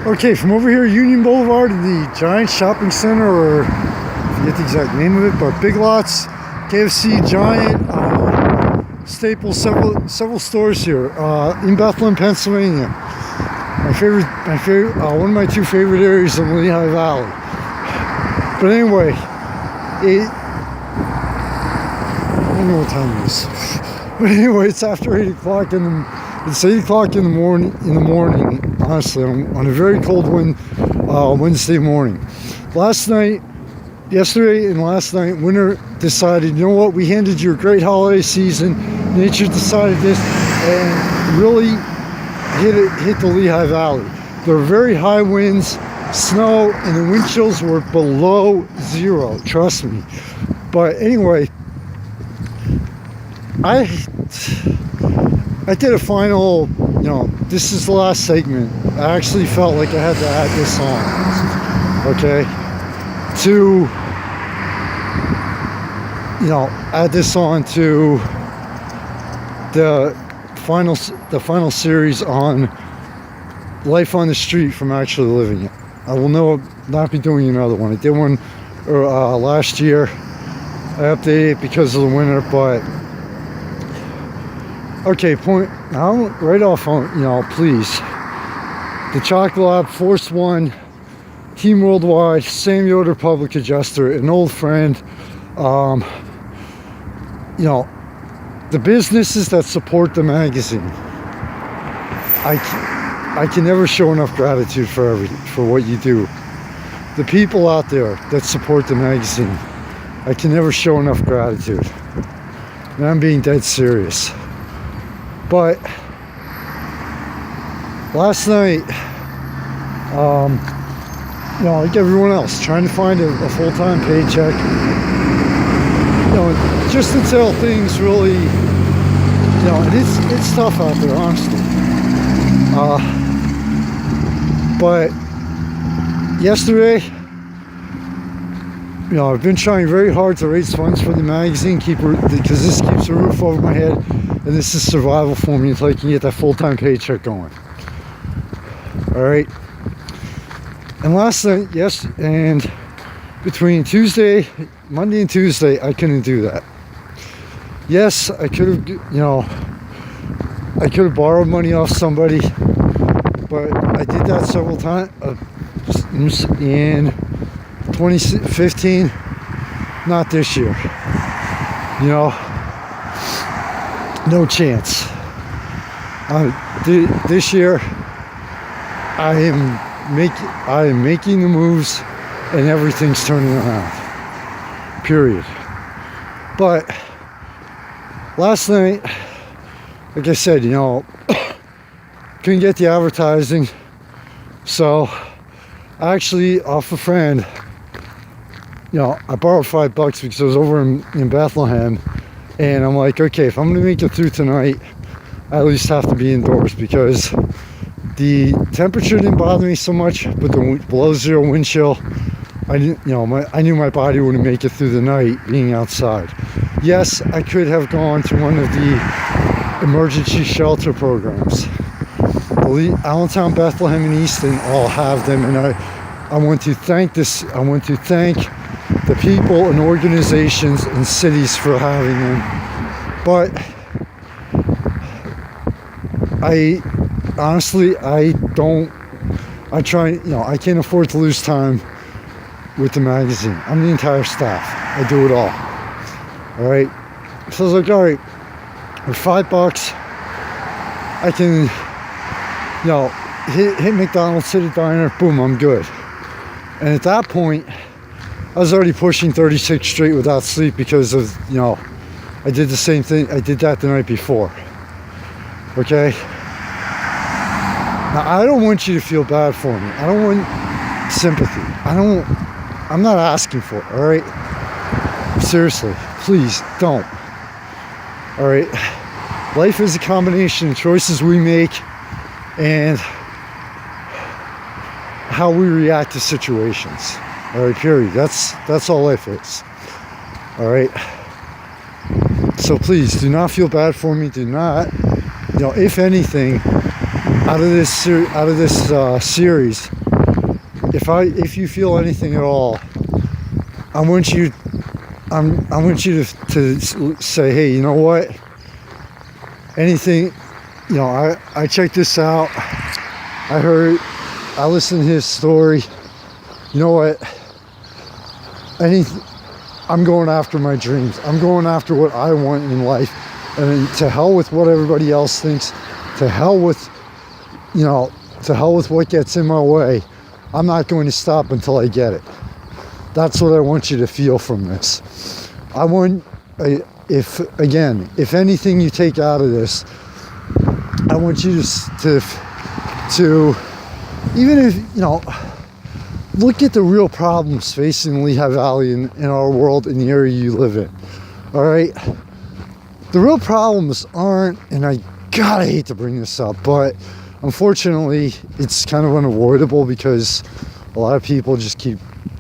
Okay, from over here, Union Boulevard to the Giant Shopping Center, or I forget the exact name of it, but Big Lots, KFC, Giant, Staples, several stores here in Bethlehem, Pennsylvania. One of my two favorite areas in the Lehigh Valley. But anyway, I don't know what time it is. But anyway, it's after 8 o'clock it's 8 o'clock in the morning, honestly, on a very cold Wednesday morning. Yesterday and last night, winter decided, you know what, we handed you a great holiday season. Nature decided this and really hit the Lehigh Valley. There were very high winds, snow, and the wind chills were below zero, trust me. But anyway, I did a final, this is the last segment. I actually felt like I had to add this on, okay, to, add this on to the final series on life on the street from actually living it. I will not be doing another one. I did one last year. I updated it because of the winter, but okay, right off on, please. The Chocolate Lab, Force One, Team Worldwide, Sam Yoder, Public Adjuster, an old friend. The businesses that support the magazine. I can never show enough gratitude for what you do. The people out there that support the magazine, I can never show enough gratitude. And I'm being dead serious. But last night, like everyone else, trying to find a full-time paycheck, just until things really, and it's tough out there, honestly. But yesterday, I've been trying very hard to raise funds for the magazine, because this keeps a roof over my head, and this is survival for me until I can get that full-time paycheck going. All right. And last night, and between Monday and Tuesday, I couldn't do that. Yes, I could have borrowed money off somebody, but I did that several times in 2015, not this year. No chance. This year, I am making the moves, and everything's turning around. Period. But last night, like I said, couldn't get the advertising, so actually, off a friend, I borrowed $5 because I was over in Bethlehem, and I'm like, okay, if I'm gonna make it through tonight, I at least have to be indoors, because the temperature didn't bother me so much, but the below zero wind chill, I knew my body wouldn't make it through the night being outside. Yes, I could have gone to one of the emergency shelter programs. Allentown, Bethlehem, and Easton all have them, and I want to thank the people and organizations and cities for having them. But I can't afford to lose time with the magazine. I'm the entire staff. I do it all. All right. So I was like, all right, with $5, I can, hit McDonald's, hit a diner, boom, I'm good. And at that point, I was already pushing 36 straight without sleep because of, I did the same thing. I did that the night before. Okay? Now, I don't want you to feel bad for me. I don't want sympathy. I'm not asking for it, all right? Seriously, please don't. All right? Life is a combination of choices we make and how we react to situations. All right, period. That's all life is. All right? So please, do not feel bad for me. Do not, if anything, out of this series, if you feel anything at all, I want you to say, hey, you know what? Anything, I checked this out. I listened to his story. You know what? I'm going after my dreams. I'm going after what I want in life. And to hell with what everybody else thinks. To hell with what gets in my way. I'm not going to stop until I get it. That's what I want you to feel from this. If anything you take out of this, I want you to even if, look at the real problems facing Lehigh Valley in our world, in the area you live in. All right? The real problems aren't, and I hate to bring this up, but unfortunately, it's kind of unavoidable because a lot of people just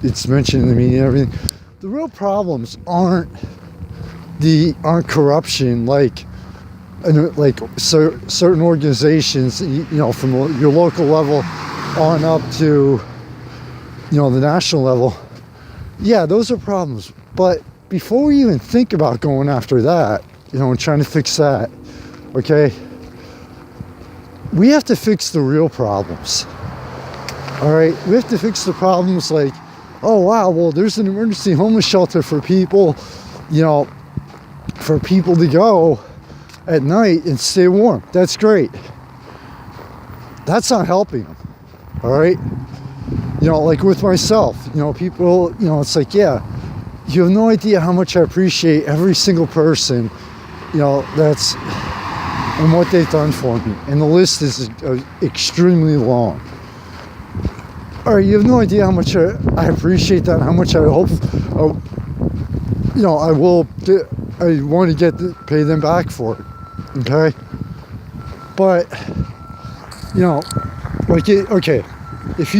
it's mentioned in the media and everything. The real problems aren't corruption like certain organizations, from your local level on up to, the national level. Yeah, those are problems. But before we even think about going after that, and trying to fix that, okay, we have to fix the real problems. All right, we have to fix the problems like, oh wow, well, there's an emergency homeless shelter for people, for people to go at night and stay warm. That's great. That's not helping them. All right. Like with myself, people, it's like, yeah, you have no idea how much I appreciate every single person, that's, and what they've done for me. And the list is extremely long. All right, you have no idea how much I appreciate that, how much I hope, I want to pay them back for it. Okay. But, okay. If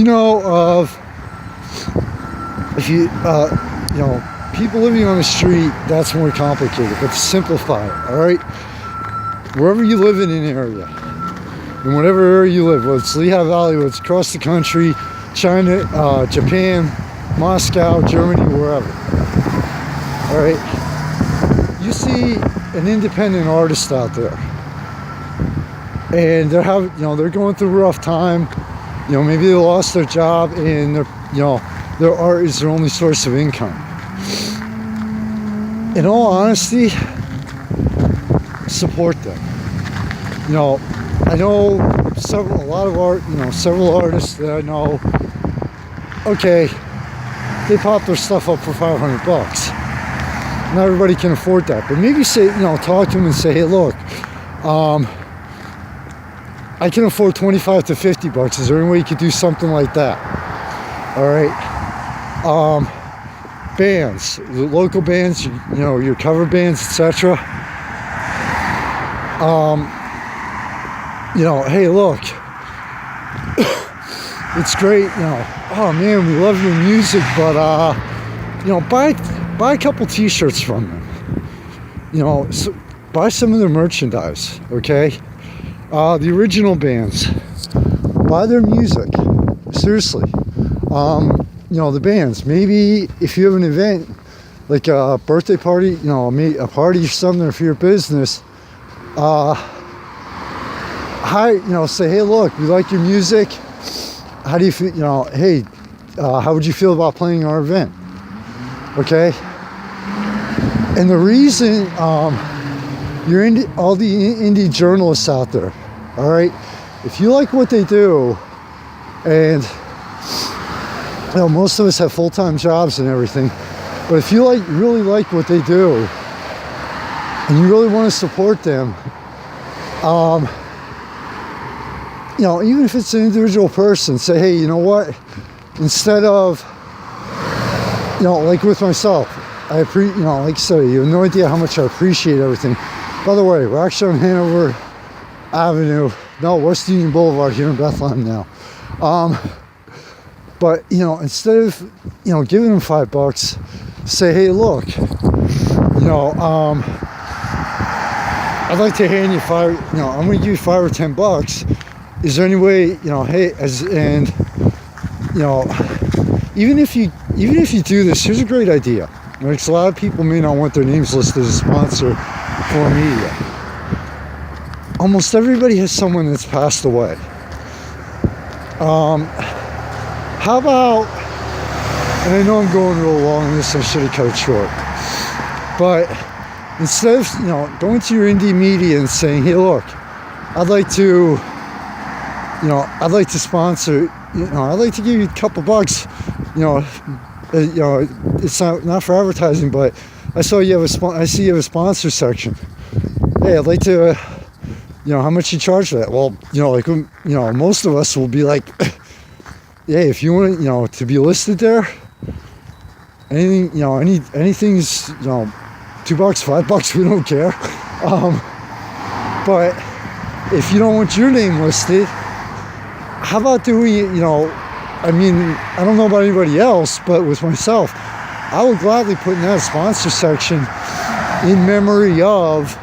people living on the street, that's more complicated, but to simplify it, all right? Wherever you live in an area, in whatever area you live, whether it's Lehigh Valley, whether it's across the country, China, Japan, Moscow, Germany, wherever, all right? You see an independent artist out there, and they're going through a rough time. Maybe they lost their job and their art is their only source of income. In all honesty, support them. I know several artists that I know, okay, they pop their stuff up for $500. Not everybody can afford that, but maybe talk to them and say, hey, look, I can afford $25 to $50. Is there any way you could do something like that? All right. Bands, local bands, your cover bands, etc. Hey, look, it's great. Oh man, we love your music, but buy a couple T-shirts from them. Buy some of their merchandise. Okay. The original bands, buy their music. Seriously. The bands. Maybe if you have an event, like a birthday party, a party or something for your business, say, hey, look, we like your music. How do you feel? Hey, how would you feel about playing our event? Okay. And the reason, you're all the indie journalists out there, all right? If you like what they do, and most of us have full-time jobs and everything, but if you really like what they do, and you really want to support them, even if it's an individual person, say, hey, you know what? Instead of, like with myself, like I said, you have no idea how much I appreciate everything. By the way, we're actually on Hanover Avenue, West Union Boulevard here in Bethlehem now. But, instead of, giving them $5, say, hey, look, I'd like to hand you I'm going to give you $5 or $10 is there any way, hey, even if you do this, here's a great idea. Because a lot of people may not want their names listed as a sponsor for media. Almost everybody has someone that's passed away. How about, and I know I'm going real long on this, I should have cut it short, but instead of going to your indie media and saying, hey, look, I'd like to sponsor, I'd like to give you a couple bucks, it's not for advertising, but I see you have a sponsor section. Hey, I'd like to, how much you charge for that? Well, most of us will be like, hey, if you want, to be listed there, anything, anything's, $2, $5, we don't care. But if you don't want your name listed, how about doing it, I don't know about anybody else, but with myself, I would gladly put in that sponsor section in memory of,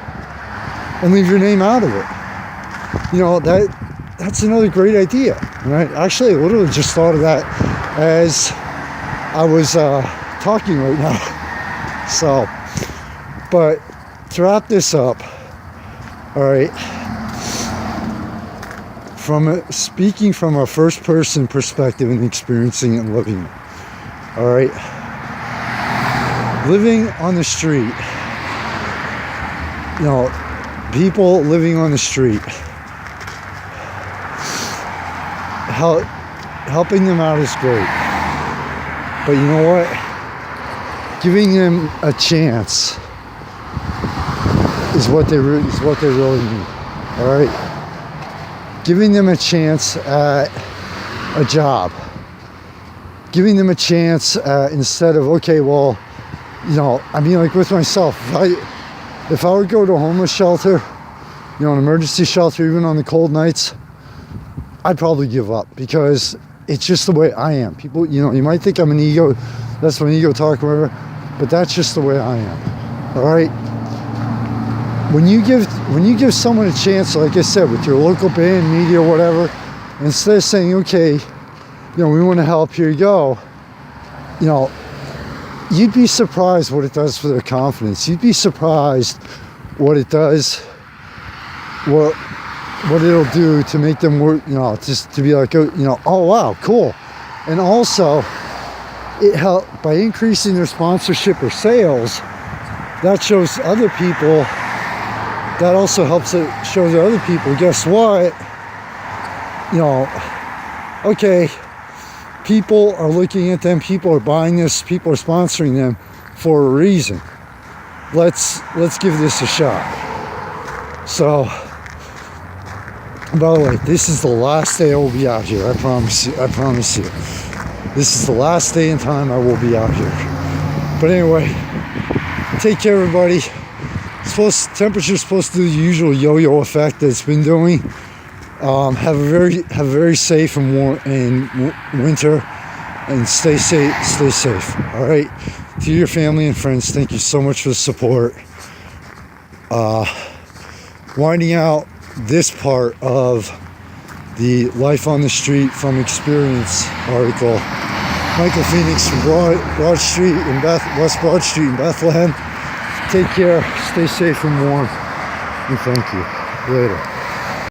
and leave your name out of it. That's another great idea, right? Actually, I literally just thought of that as I was talking right now. So, but to wrap this up, all right, speaking from a first-person perspective and experiencing and living it, all right, living on the street, people living on the street, helping them out is great, but you know what? Giving them a chance is what they really need. All right, giving them a chance at a job, giving them a chance instead of, okay, well, like with myself, if I would go to a homeless shelter, an emergency shelter, even on the cold nights, I'd probably give up, because it's just the way I am. People, you might think I'm an ego, that's my ego talk, whatever, but that's just the way I am. All right. When you give someone a chance, like I said, with your local band, media, whatever, instead of saying, okay, we want to help, here you go, you'd be surprised what it does for their confidence. You'd be surprised what it does, what it'll do to make them work, just to be like, oh wow, cool. And also, it help by increasing their sponsorship or sales. That shows other people. That also helps it show the other people. Guess what? Okay, people are looking at them. People are buying this. People are sponsoring them for a reason. Let's give this a shot. So. By the way, this is the last day I will be out here. I promise you. This is the last day in time I will be out here. But anyway, take care, everybody. Temperature's supposed to do the usual yo-yo effect that it's been doing. Have a very safe and warm winter, and stay safe. All right. To your family and friends, thank you so much for the support. Winding out this part of the Life on the Street from Experience article. Michael Phoenix from Broad Street in West Broad Street in Bethlehem. Take care, stay safe and warm, and thank you. Later.